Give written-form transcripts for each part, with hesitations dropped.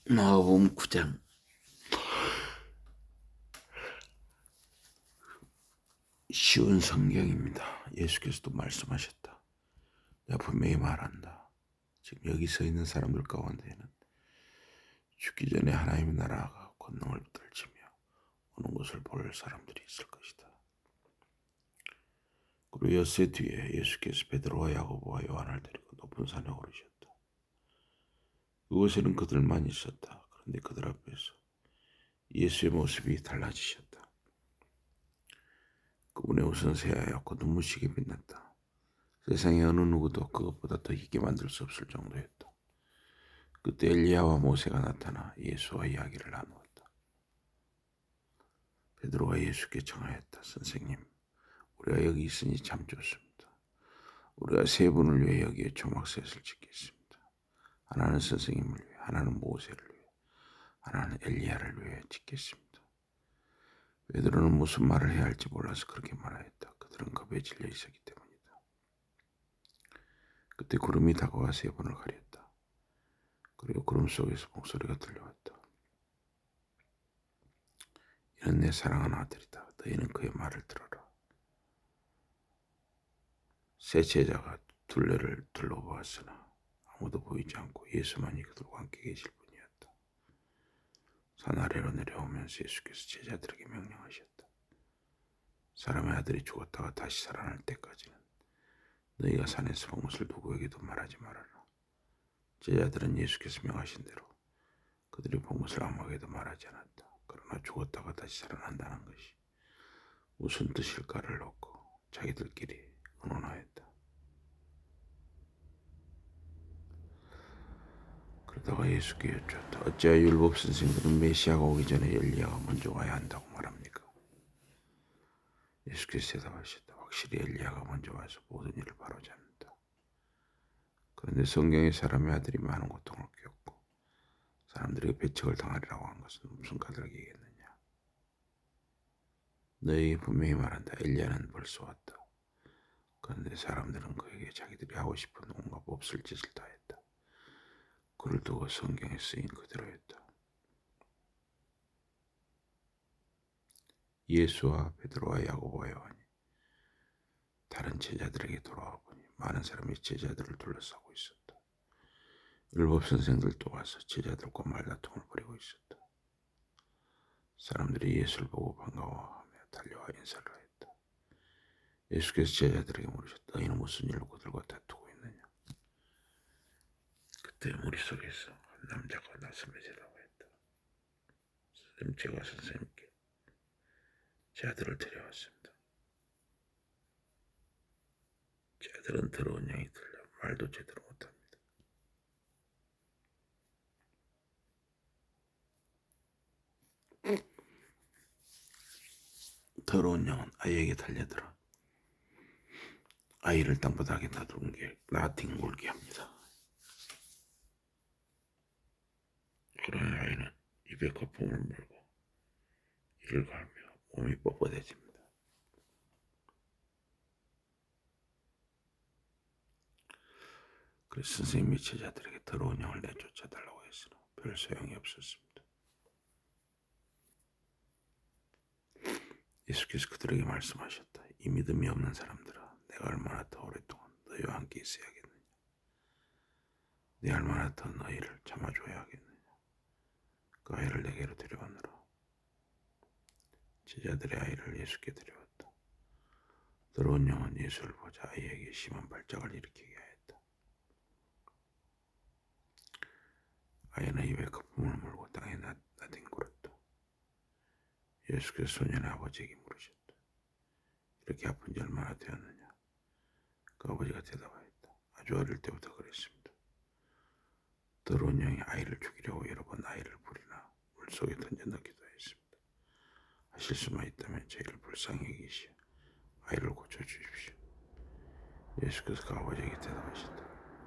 마가복음 9장. 쉬운 성경입니다. 예수께서도 말씀하셨다. 내가 분명히 말한다. 지금 여기 서 있는 사람들 가운데에는 죽기 전에 하나님의 나라가 권능을 떨치며 오는 것을 볼 사람들이 있을 것이다. 그리고 엿새 뒤에 예수께서 베드로와 야고보와 요한을 데리고 높은 산에 오르셨다. 그곳에는 그들만 있었다. 그런데 그들 앞에서 예수의 모습이 달라지셨다. 그분의 옷은 새하얗고 눈부시게 빛났다. 세상에 어느 누구도 그것보다 더 희게 만들 수 없을 정도였다. 그때 엘리야와 모세가 나타나 예수와 이야기를 나누었다. 베드로가 예수께 청하였다. 선생님, 우리가 여기 있으니 참 좋습니다. 우리가 세 분을 위해 여기에 초막셋을 짓겠습니다. 하나는 선생님을 위해, 하나는 모세를 위해, 하나는 엘리야를 위해 짓겠습니다. 베드로는 무슨 말을 해야 할지 몰라서 그렇게 말하였다. 그들은 겁에 질려 있었기 때문이다. 그때 구름이 다가와 세 번을 가렸다. 그리고 구름 속에서 목소리가 들려왔다. 이는 내 사랑하는 아들이다. 너희는 그의 말을 들어라. 세 제자가 둘레를 둘러보았으나 아무도 보이지 않고 예수만이 그들과 함께 계실 뿐이었다. 산 아래로 내려오면서 예수께서 제자들에게 명령하셨다. 사람의 아들이 죽었다가 다시 살아날 때까지는 너희가 산에서 본 것을 누구에게도 말하지 말아라. 제자들은 예수께서 명하신 대로 그들이 본 것을 아무에게도 말하지 않았다. 그러나 죽었다가 다시 살아난다는 것이 무슨 뜻일까를 놓고 자기들끼리 의논하였다. 그러다가 예수께 여쭈었다. 어찌하여 율법 선생들은 메시아가 오기 전에 엘리야가 먼저 와야 한다고 말합니까? 예수께서 대답하셨다. 확실히 엘리야가 먼저 와서 모든 일을 바로잡는다. 그런데 성경에 사람의 아들이 많은 고통을 겪고 사람들에게 배척을 당하리라고 한 것은 무슨 까닭이겠느냐? 너희에게 분명히 말한다. 엘리야는 벌써 왔다. 그런데 사람들은 그에게 자기들이 하고 싶은 온갖 몹쓸 짓을 다 했다. 그를 두고 성경에 쓰인 그대로였다. 예수와 베드로와 야고보와 요한이 다른 제자들에게 돌아와 보니 많은 사람이 제자들을 둘러싸고 있었다. 율법 선생들도 와서 제자들과 말다툼을 벌이고 있었다. 사람들이 예수를 보고 반가워하며 달려와 인사를 하였다. 예수께서 제자들에게 물으셨다. 너희는 무슨 일로 그들과 다투고 있느냐? 그때 머릿속에서 한 남자가 나서며 대답하였다. 선생님, 제가 선생님께 제 아들을 데려왔습니다. 제 아들은 더러운 양이 들려 말도 제대로 못합니다. 더러운 양은 아이에게 달려들어 아이를 땅바닥에 놔뒹굴게 합니다. 그러나 아이는 입에 거품을 물고 이를 갈며 몸이 뻣뻣해집니다. 그래서 선생님이 제자들에게 더러운 양을 내쫓아달라고 했으나 별 소용이 없었습니다. 예수께서 그들에게 말씀하셨다. 이 믿음이 없는 사람들아, 내가 얼마나 더 오랫동안 너희와 함께 있어야겠느냐? 네 얼마나 더 너희를 참아줘야 하겠느냐? 그 아이를 내게로 데려오느라. 제자들의 아이를 예수께 데려왔다. 더러운 영은 예수를 보자 아이에게 심한 발작을 일으키게 하였다. 아이는 입에 거품을 물고 땅에 나뒹굴었다. 예수께서 소년의 아버지에게 물으셨다. 이렇게 아픈 지 얼마나 되었느냐? 그 아버지가 대답하였다. 아주 어릴 때부터 그랬습니다. 더러운 영이 아이를 죽이려고 여러 번 아이를 불이나 물속에 던져 넣기도 했습니다. 하실 수만 있다면 저희를 불쌍히 여기시어 아이를 고쳐주십시오. 예수께서 그 아버지에게 대답하셨다.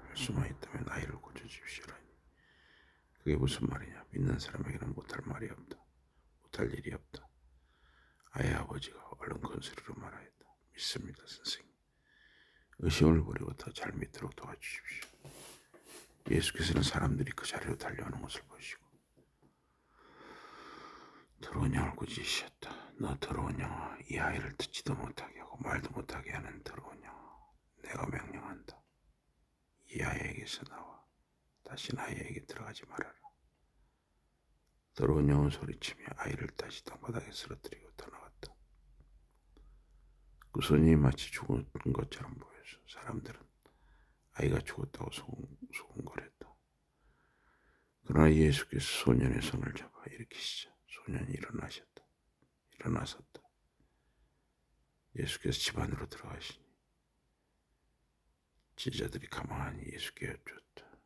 할 수만 있다면 아이를 고쳐주십시오라니. 그게 무슨 말이냐? 믿는 사람에게는 못할 말이 없다. 못할 일이 없다. 아이의 아버지가 얼른 큰 소리로 말하였다. 믿습니다, 선생님. 의심을 버리고 더 잘 믿도록 도와주십시오. 예수께서는 사람들이 그 자리로 달려오는 것을 보시고 더러운 영을 꾸짖으셨다. 너 더러운 영아, 이 아이를 듣지도 못하게 하고 말도 못하게 하는 더러운 영아, 내가 명령한다. 이 아이에게서 나와 다시는 아이에게 들어가지 말아라. 더러운 영은 소리치며 아이를 다시 땅바닥에 쓰러뜨리고 떠나갔다. 그 손이 마치 죽은 것처럼 보여서 사람들은 아이가 죽었다고 소곤거렸다. 그러나 예수께서 소년의 손을 잡아 일으키시자 소년이 일어났었다. 예수께서 집 안으로 들어가시니 제자들이 가만히 예수께 여쭈었다.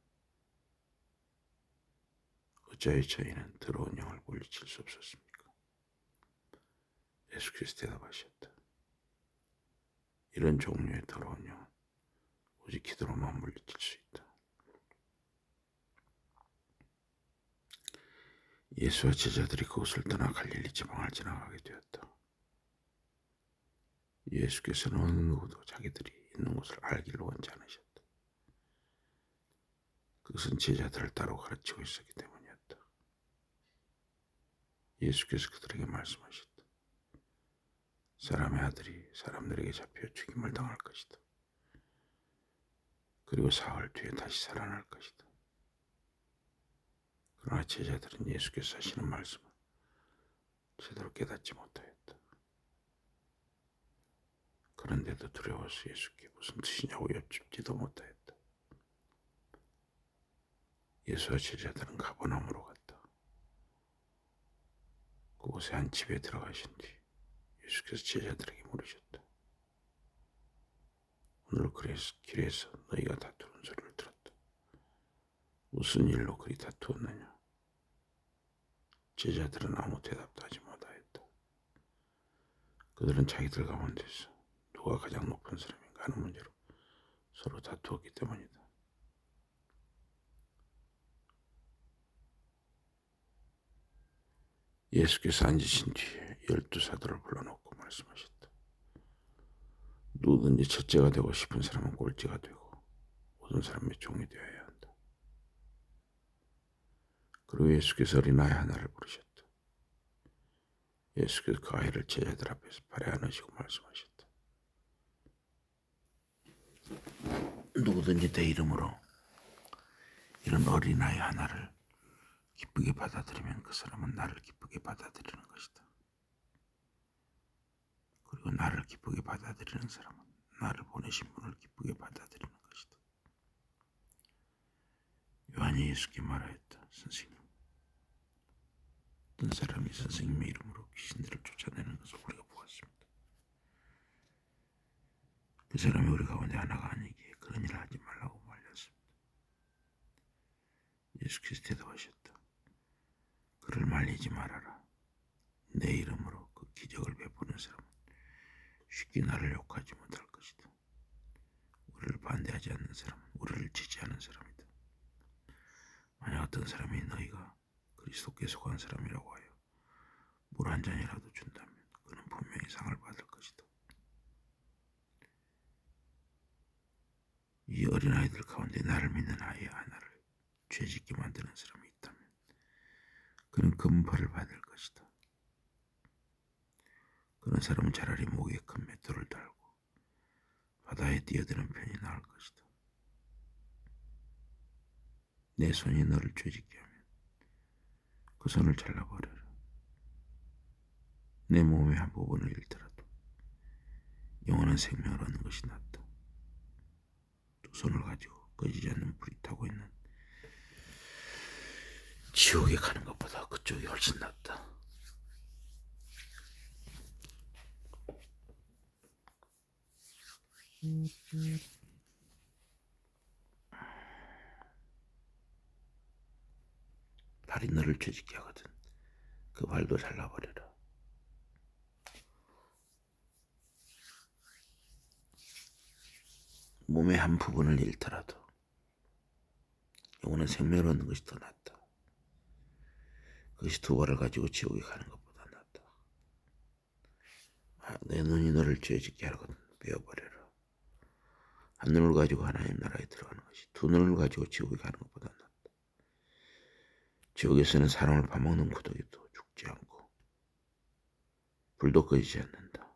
어찌하여 저희는 더러운 영을 물리칠 수 없었습니까? 예수께서 대답하셨다. 이런 종류의 더러운 영은 오직 기도로만 물리칠 수 있다. 예수와 제자들이 그곳을 떠나 갈릴리 지방을 지나가게 되었다. 예수께서는 어느 누구도 자기들이 있는 곳을 알기를 원치 않으셨다. 그것은 제자들을 따로 가르치고 있었기 때문이었다. 예수께서 그들에게 말씀하셨다. 사람의 아들이 사람들에게 잡혀 죽임을 당할 것이다. 그리고 사흘 뒤에 다시 살아날 것이다. 그러나 제자들은 예수께서 하시는 말씀을 제대로 깨닫지 못하였다. 그런데도 두려워서 예수께 무슨 뜻이냐고 여쭙지도 못하였다. 예수와 제자들은 가버나움으로 갔다. 그곳에 한 집에 들어가신 뒤 예수께서 제자들에게 물으셨다. 오늘 길에서 너희가 다투는 소리를 들었다. 무슨 일로 그리 다투었느냐? 제자들은 아무 대답도 하지 못하였다. 그들은 자기들 가운데서 누가 가장 높은 사람인가 하는 문제로 서로 다투었기 때문이다. 예수께서 앉으신 뒤에 12사도를 불러놓고 말씀하셨다. 누구든지 첫째가 되고 싶은 사람은 꼴찌가 되고 모든 사람의 종이 되어야 한다. 그리고 예수께서 어린아이 하나를 부르셨다. 예수께서 그 아이를 제자들 앞에서 발에 안으시고 말씀하셨다. 누구든지 내 이름으로 이런 어린아이 하나를 기쁘게 받아들이면 그 사람은 나를 기쁘게 받아들이는 것이다. 그리고 나를 기쁘게 받아들이는 사람은 나를 보내신 분을 기쁘게 받아들이는 것이다. 요한이 예수께 말하였다. 선생님, 어떤 사람이 선생님의 이름으로 귀신들을 쫓아내는 것을 우리가 보았습니다. 그 사람이 우리 가운데 하나가 아니기에 그런 일을 하지 말라고 말렸습니다. 예수께서 대답하셨다. 그를 말리지 말아라. 내 이름으로 그 기적을 베푸는 사람은 쉽게 나를 욕하지 못할 것이다. 우리를 반대하지 않는 사람은 우리를 지지하는 사람이다. 만약 어떤 사람이 너희가 그리스도께 속한 사람이라고 하여 물 한 잔이라도 준다면 그는 분명히 상을 받을 것이다. 이 어린아이들 가운데 나를 믿는 아이 하나를 죄짓게 만드는 사람이 있다면 그는 큰 벌을 받을 것이다. 그런 사람은 차라리 목에 큰 맷돌을 달고 바다에 뛰어드는 편이 나을 것이다. 내 손이 너를 죄짓게 하면 그 손을 잘라버려라. 내 몸의 한 부분을 잃더라도 영원한 생명을 얻는 것이 낫다. 두 손을 가지고 꺼지지 않는 불이 타고 있는 지옥에 가는 것보다 그쪽이 훨씬 낫다. 발이 너를 죄짓게 하거든 그 발도 잘라버려라. 몸의 한 부분을 잃더라도 영혼은 생명을 얻는 것이 더 낫다. 그것이 두 발을 가지고 지옥에 가는 것보다 낫다. 내 눈이 너를 죄짓게 하거든 베어버려라. 한 눈을 가지고 하나님 나라에 들어가는 것이 두 눈을 가지고 지옥에 가는 것보다 낫다. 지옥에서는 사람을 파먹는 구더기도 죽지 않고 불도 꺼지지 않는다.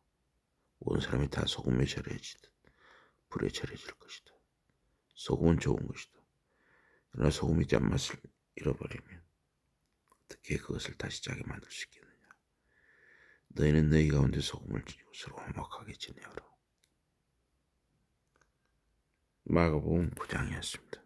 온 사람이 다 소금에 절여지듯 불에 절여질 것이다. 소금은 좋은 것이다. 그러나 소금이 짠맛을 잃어버리면 어떻게 그것을 다시 짜게 만들 수 있겠느냐. 너희는 너희 가운데 소금을 이것으로 화목하게 지내어라. 마가복음 9장이었습니다.